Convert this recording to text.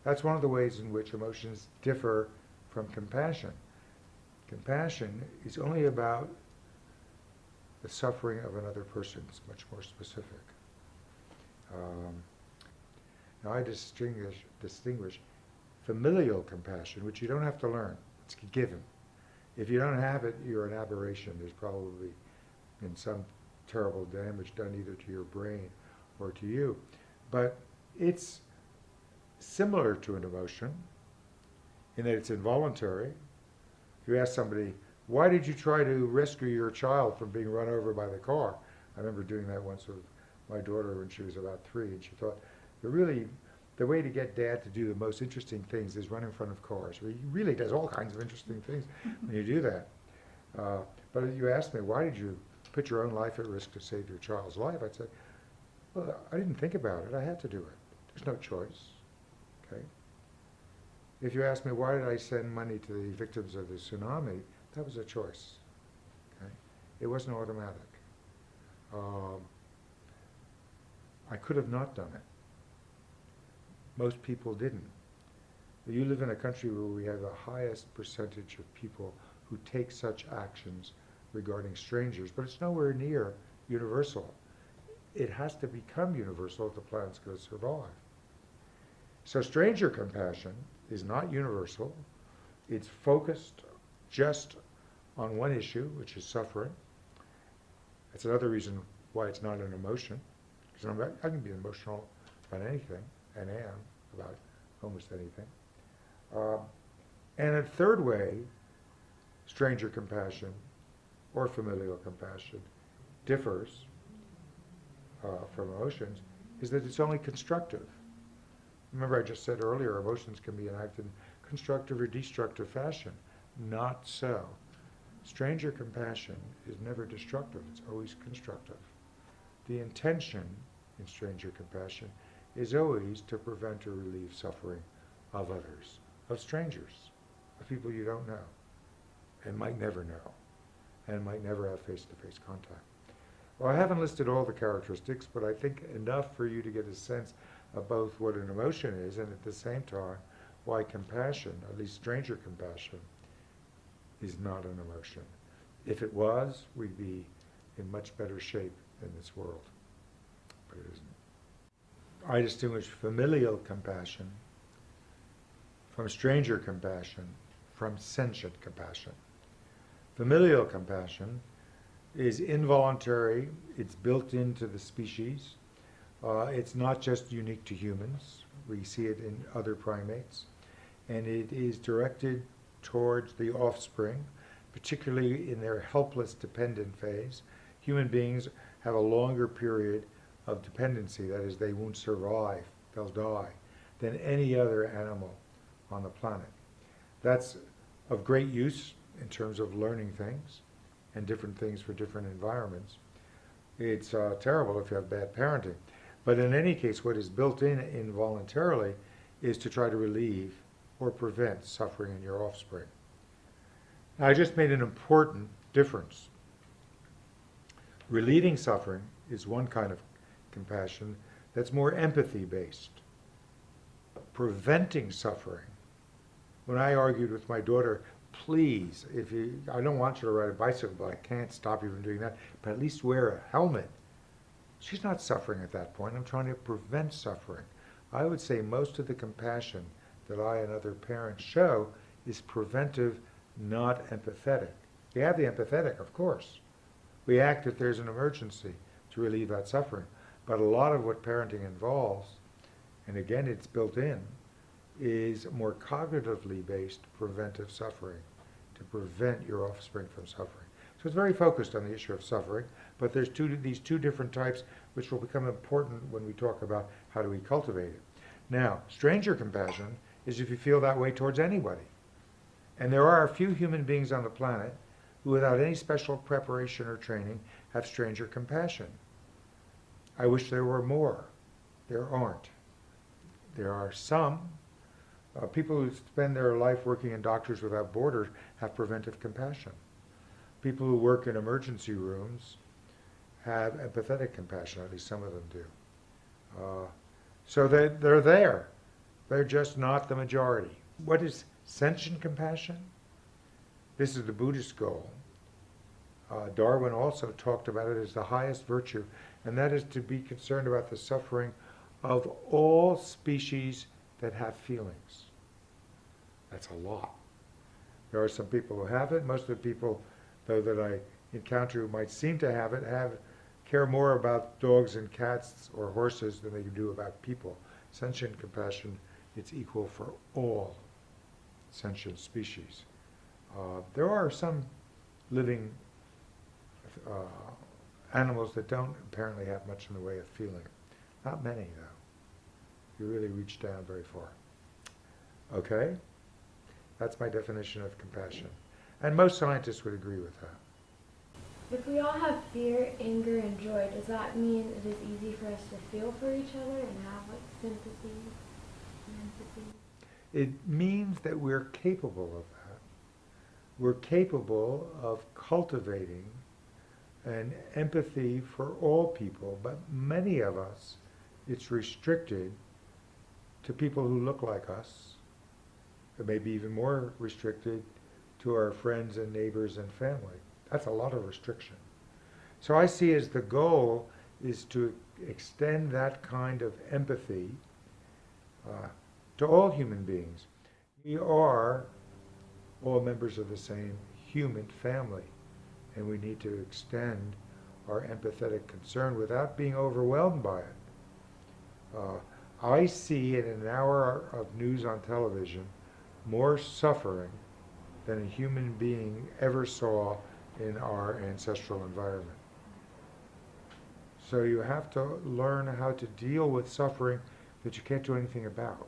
That's one of the ways in which emotions differ from compassion. Compassion is only about the suffering of another person. It's much more specific. Um, Now I distinguish familial compassion, which you don't have to learn. It's given. If you don't have it, you're an aberration. There's probably been some terrible damage done either to your brain or to you. But it's similar to an emotion in that it's involuntary. If you ask somebody, why did you try to rescue your child from being run over by the car? I remember doing that once with my daughter when she was about 3, and she thought, the way to get Dad to do the most interesting things is run in front of cars. He really does all kinds of interesting things when you do that. But if you asked me, why did you put your own life at risk to save your child's life? I'd say, well, I didn't think about it. I had to do it. There's no choice. Okay. If you ask me, why did I send money to the victims of the tsunami? That was a choice. Okay. It wasn't automatic. I could have not done it. Most people didn't. You live in a country where we have the highest percentage of people who take such actions regarding strangers, but it's nowhere near universal. It has to become universal if the planet's going to survive. So stranger compassion is not universal. It's focused just on one issue, which is suffering. That's another reason why it's not an emotion. Because I can be emotional about anything, and am about almost anything. And a third way, stranger compassion or familial compassion differs from emotions, is that it's only constructive. Remember I just said earlier, emotions can be enacted in constructive or destructive fashion. Not so. Stranger compassion is never destructive, it's always constructive. The intention in stranger compassion is always to prevent or relieve suffering of others, of strangers, of people you don't know, and might never know, and might never have face-to-face contact. Well, I haven't listed all the characteristics, but I think enough for you to get a sense of both what an emotion is and at the same time why compassion, at least stranger compassion, is not an emotion. If it was, we'd be in much better shape in this world, but it isn't. I distinguish familial compassion from stranger compassion from sentient compassion. Familial compassion is involuntary, it's built into the species. It's not just unique to humans, we see it in other primates, and it is directed towards the offspring, particularly in their helpless dependent phase. Human beings have a longer period of dependency, that is, they won't survive, they'll die, than any other animal on the planet. That's of great use in terms of learning things and different things for different environments. It's terrible if you have bad parenting. But in any case, what is built in involuntarily is to try to relieve or prevent suffering in your offspring. Now, I just made an important difference. Relieving suffering is one kind of compassion that's more empathy-based. Preventing suffering. When I argued with my daughter, please, I don't want you to ride a bicycle, but I can't stop you from doing that, but at least wear a helmet. She's not suffering at that point. I'm trying to prevent suffering. I would say most of the compassion that I and other parents show is preventive, not empathetic. We have the empathetic, of course. We act if there's an emergency to relieve that suffering. But a lot of what parenting involves, and again it's built in, is more cognitively based preventive suffering, to prevent your offspring from suffering. So it's very focused on the issue of suffering, but there's these two different types which will become important when we talk about how do we cultivate it. Now, stranger compassion is if you feel that way towards anybody. And there are a few human beings on the planet who, without any special preparation or training, have stranger compassion. I wish there were more. There aren't. There are some. People who spend their life working in Doctors Without Borders have preventive compassion. People who work in emergency rooms have empathetic compassion, at least some of them do. So they're there. They're just not the majority. What is sentient compassion? This is the Buddhist goal. Darwin also talked about it as the highest virtue, and that is to be concerned about the suffering of all species that have feelings. That's a lot. There are some people who have it. Most of the people, though, that I encounter who might seem to have it care more about dogs and cats or horses than they do about people. Sentient compassion, it's equal for all sentient species. There are some living animals that don't apparently have much in the way of feeling. Not many, though. You really reach down very far. Okay? That's my definition of compassion. And most scientists would agree with that. If we all have fear, anger, and joy, does that mean it is easy for us to feel for each other and have like sympathy and empathy? It means that we're capable of that. We're capable of cultivating an empathy for all people, but many of us, it's restricted to people who look like us. It may be even more restricted to our friends and neighbors and family. That's a lot of restriction. So I see as the goal is to extend that kind of empathy to all human beings. We are all members of the same human family, and we need to extend our empathetic concern without being overwhelmed by it. I see in an hour of news on television more suffering than a human being ever saw in our ancestral environment. So you have to learn how to deal with suffering that you can't do anything about.